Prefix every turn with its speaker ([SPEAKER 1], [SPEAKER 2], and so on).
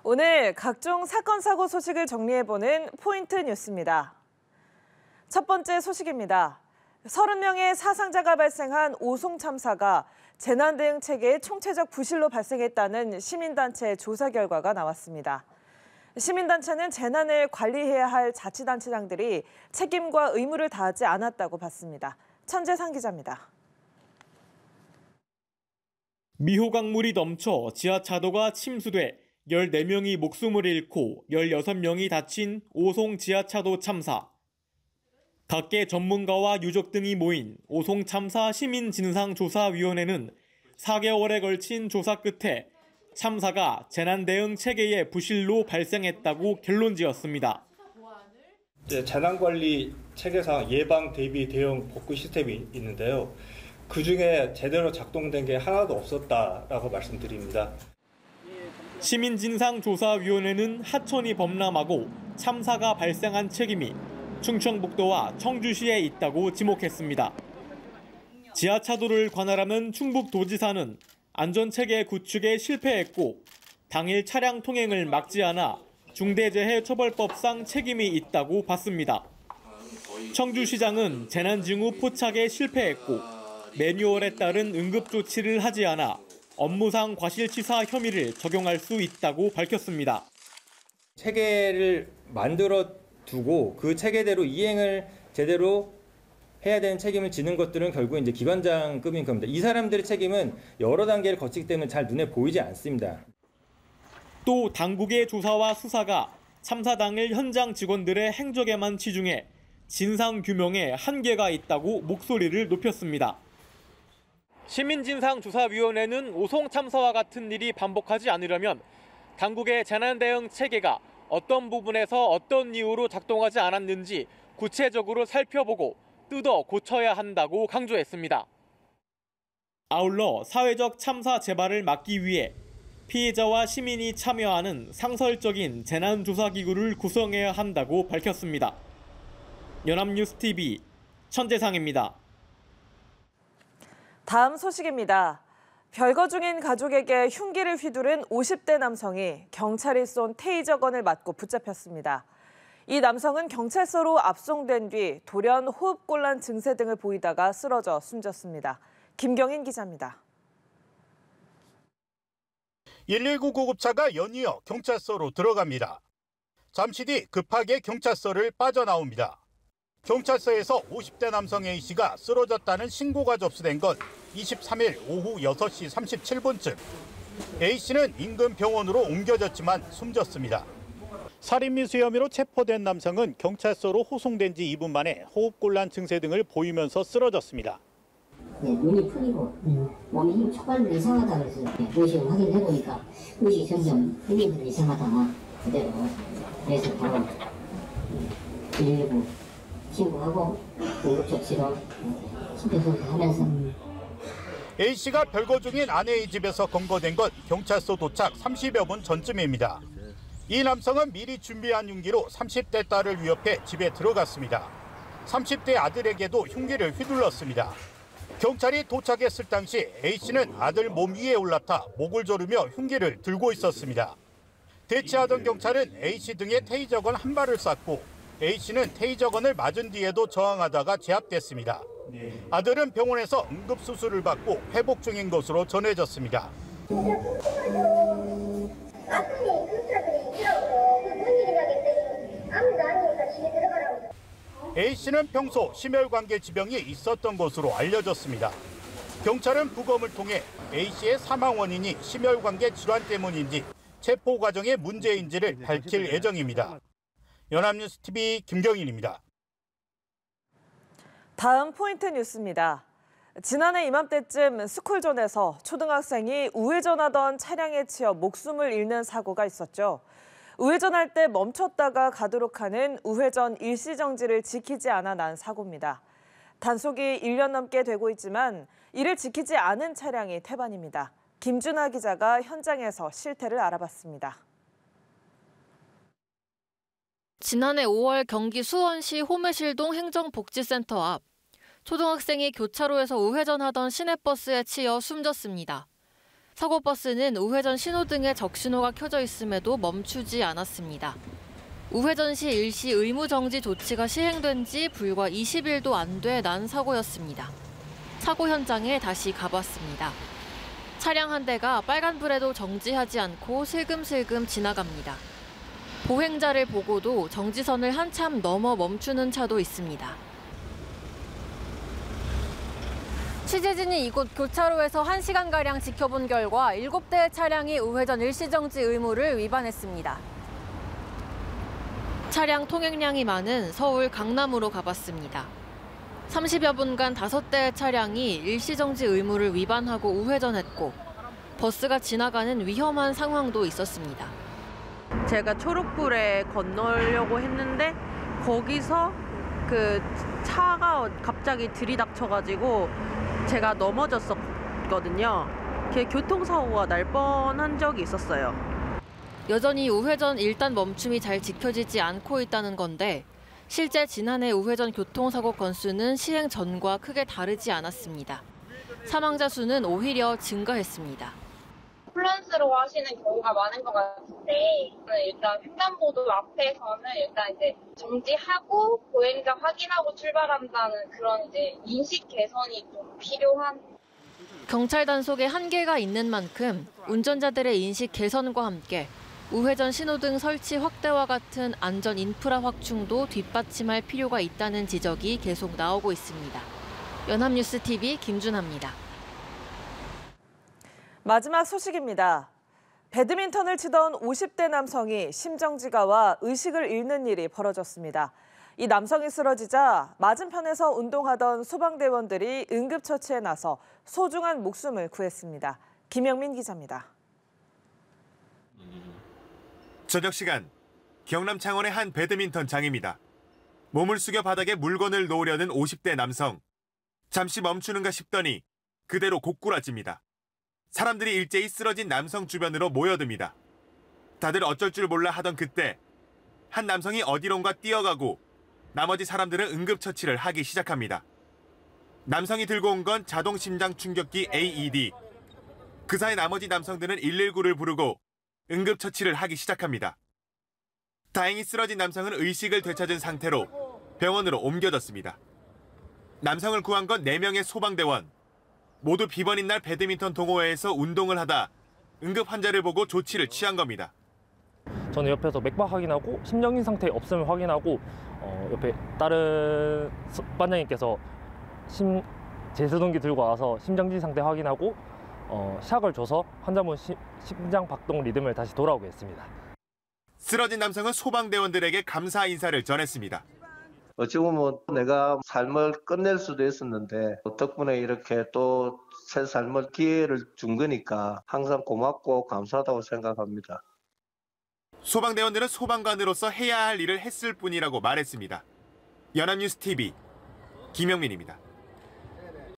[SPEAKER 1] 오늘 각종 사건, 사고 소식을 정리해보는 포인트 뉴스입니다. 첫 번째 소식입니다. 30명의 사상자가 발생한 오송 참사가 재난 대응 체계의 총체적 부실로 발생했다는 시민단체 조사 결과가 나왔습니다. 시민단체는 재난을 관리해야 할 자치단체장들이 책임과 의무를 다하지 않았다고 봤습니다. 천재상 기자입니다.
[SPEAKER 2] 미호강물이 넘쳐 지하차도가 침수돼 14명이 목숨을 잃고 16명이 다친 오송 지하차도 참사. 각계 전문가와 유족 등이 모인 오송 참사 시민진상조사위원회는 4개월에 걸친 조사 끝에 참사가 재난 대응 체계의 부실로 발생했다고 결론지었습니다.
[SPEAKER 3] 재난관리 체계상 예방, 대비, 대응, 복구 시스템이 있는데요. 그중에 제대로 작동된 게 하나도 없었다라고 말씀드립니다.
[SPEAKER 2] 시민진상조사위원회는 하천이 범람하고 참사가 발생한 책임이 충청북도와 청주시에 있다고 지목했습니다. 지하차도를 관할하는 충북도지사는 안전체계 구축에 실패했고 당일 차량 통행을 막지 않아 중대재해처벌법상 책임이 있다고 봤습니다. 청주시장은 재난징후 포착에 실패했고 매뉴얼에 따른 응급조치를 하지 않아 업무상 과실치사 혐의를 적용할 수 있다고 밝혔습니다.
[SPEAKER 4] 체계를 만들어 두고 그 체계대로 이행을 제대로 해야 되는 책임을 지는 것들은 결국 이제 기관장급인 겁니다. 이 사람들의 책임은 여러 단계를 거치기 때문에 잘 눈에 보이지 않습니다.
[SPEAKER 2] 또 당국의 조사와 수사가 참사 당일 현장 직원들의 행적에만 치중해 진상규명에 한계가 있다고 목소리를 높였습니다. 시민진상조사위원회는 오송 참사와 같은 일이 반복하지 않으려면 당국의 재난대응 체계가 어떤 부분에서 어떤 이유로 작동하지 않았는지 구체적으로 살펴보고 뜯어 고쳐야 한다고 강조했습니다. 아울러 사회적 참사 재발을 막기 위해 피해자와 시민이 참여하는 상설적인 재난조사기구를 구성해야 한다고 밝혔습니다. 연합뉴스TV 천재상입니다.
[SPEAKER 1] 다음 소식입니다. 별거 중인 가족에게 흉기를 휘두른 50대 남성이 경찰이 쏜 테이저건을 맞고 붙잡혔습니다. 이 남성은 경찰서로 압송된 뒤 돌연 호흡곤란 증세 등을 보이다가 쓰러져 숨졌습니다. 김경인 기자입니다.
[SPEAKER 5] 119 구급차가 연이어 경찰서로 들어갑니다. 잠시 뒤 급하게 경찰서를 빠져나옵니다. 경찰서에서 50대 남성 A씨가 쓰러졌다는 신고가 접수된 건 23일 오후 6시 37분쯤. A씨는 인근 병원으로 옮겨졌지만 숨졌습니다. 살인미수 혐의로 체포된 남성은 경찰서로 호송된 지 2분 만에 호흡곤란 증세 등을 보이면서 쓰러졌습니다.
[SPEAKER 6] 눈이 풀리고 몸에 힘이 촉발도 이상하다 그래서 의식을 확인해보니까 의식이 점점 풀리고 이상하다 그대로. 그래서 바로 119 신고하고 응급조치로 심폐소생하면서.
[SPEAKER 5] A씨가 별거 중인 아내의 집에서 검거된 건 경찰서 도착 30여 분 전쯤입니다. 이 남성은 미리 준비한 흉기로 30대 딸을 위협해 집에 들어갔습니다. 30대 아들에게도 흉기를 휘둘렀습니다. 경찰이 도착했을 당시 A씨는 아들 몸 위에 올라타 목을 조르며 흉기를 들고 있었습니다. 대치하던 경찰은 A씨 등에 테이저건 한 발을 쐈고 A씨는 테이저건을 맞은 뒤에도 저항하다가 제압됐습니다. 아들은 병원에서 응급수술을 받고 회복 중인 것으로 전해졌습니다. A씨는 평소 심혈관계 질병이 있었던 것으로 알려졌습니다. 경찰은 부검을 통해 A씨의 사망 원인이 심혈관계 질환 때문인지 체포 과정의 문제인지를 밝힐 예정입니다. 연합뉴스TV 김경인입니다.
[SPEAKER 1] 다음 포인트 뉴스입니다. 지난해 이맘때쯤 스쿨존에서 초등학생이 우회전하던 차량에 치여 목숨을 잃는 사고가 있었죠. 우회전할 때 멈췄다가 가도록 하는 우회전 일시정지를 지키지 않아 난 사고입니다. 단속이 1년 넘게 되고 있지만 이를 지키지 않은 차량이 태반입니다. 김준하 기자가 현장에서 실태를 알아봤습니다.
[SPEAKER 7] 지난해 5월 경기 수원시 호매실동 행정복지센터 앞 초등학생이 교차로에서 우회전하던 시내버스에 치여 숨졌습니다. 사고버스는 우회전 신호등에 적신호가 켜져 있음에도 멈추지 않았습니다. 우회전 시 일시 의무 정지 조치가 시행된 지 불과 20일도 안 돼 난 사고였습니다. 사고 현장에 다시 가봤습니다. 차량 한 대가 빨간불에도 정지하지 않고 슬금슬금 지나갑니다. 보행자를 보고도 정지선을 한참 넘어 멈추는 차도 있습니다. 취재진이 이곳 교차로에서 1시간가량 지켜본 결과 7대의 차량이 우회전 일시정지 의무를 위반했습니다. 차량 통행량이 많은 서울 강남으로 가봤습니다. 30여 분간 5대의 차량이 일시정지 의무를 위반하고 우회전했고 버스가 지나가는 위험한 상황도 있었습니다.
[SPEAKER 8] 제가 초록불에 건너려고 했는데 거기서 그 차가 갑자기 들이닥쳐가지고 제가 넘어졌었거든요. 교통사고가 날 뻔한 적이 있었어요.
[SPEAKER 7] 여전히 우회전 1단 멈춤이 잘 지켜지지 않고 있다는 건데 실제 지난해 우회전 교통사고 건수는 시행 전과 크게 다르지 않았습니다. 사망자 수는 오히려 증가했습니다.
[SPEAKER 9] 혼란스러워하시는 경우가 많은 것 같은데 일단 횡단보도 앞에서는 일단 이제 정지하고 보행자 확인하고 출발한다는 그런 이제 인식 개선이 좀 필요한.
[SPEAKER 7] 경찰 단속에 한계가 있는 만큼 운전자들의 인식 개선과 함께 우회전 신호등 설치 확대와 같은 안전 인프라 확충도 뒷받침할 필요가 있다는 지적이 계속 나오고 있습니다. 연합뉴스TV 김준하입니다.
[SPEAKER 1] 마지막 소식입니다. 배드민턴을 치던 50대 남성이 심정지가 와 의식을 잃는 일이 벌어졌습니다. 이 남성이 쓰러지자 맞은편에서 운동하던 소방대원들이 응급처치에 나서 소중한 목숨을 구했습니다. 김영민 기자입니다.
[SPEAKER 10] 저녁 시간, 경남 창원의 한 배드민턴장입니다. 몸을 숙여 바닥에 물건을 놓으려는 50대 남성. 잠시 멈추는가 싶더니 그대로 고꾸라집니다. 사람들이 일제히 쓰러진 남성 주변으로 모여듭니다. 다들 어쩔 줄 몰라 하던 그때 한 남성이 어디론가 뛰어가고 나머지 사람들은 응급처치를 하기 시작합니다. 남성이 들고 온 건 자동 심장 충격기 AED. 그 사이 나머지 남성들은 119를 부르고 응급처치를 하기 시작합니다. 다행히 쓰러진 남성은 의식을 되찾은 상태로 병원으로 옮겨졌습니다. 남성을 구한 건 4명의 소방대원. 모두 비번인 날 배드민턴 동호회에서 운동을 하다 응급 환자를 보고 조치를 취한 겁니다.
[SPEAKER 11] 저는 옆에서 맥박 확인하고 심정지 상태 없음을 확인하고 옆에 다른 반장님께서 제수동기 들고 와서 심정지 상태 확인하고 샥을 줘서 환자분 심장 박동 리듬을 다시 돌아오게 했습니다.
[SPEAKER 10] 쓰러진 남성은 소방대원들에게 감사 인사를 전했습니다.
[SPEAKER 12] 어찌 보면 내가 삶을 끝낼 수도 있었는데 덕분에 이렇게 또 새 삶을 기회를 준 거니까 항상 고맙고 감사하다고 생각합니다.
[SPEAKER 10] 소방대원들은 소방관으로서 해야 할 일을 했을 뿐이라고 말했습니다. 연합뉴스TV 김영민입니다.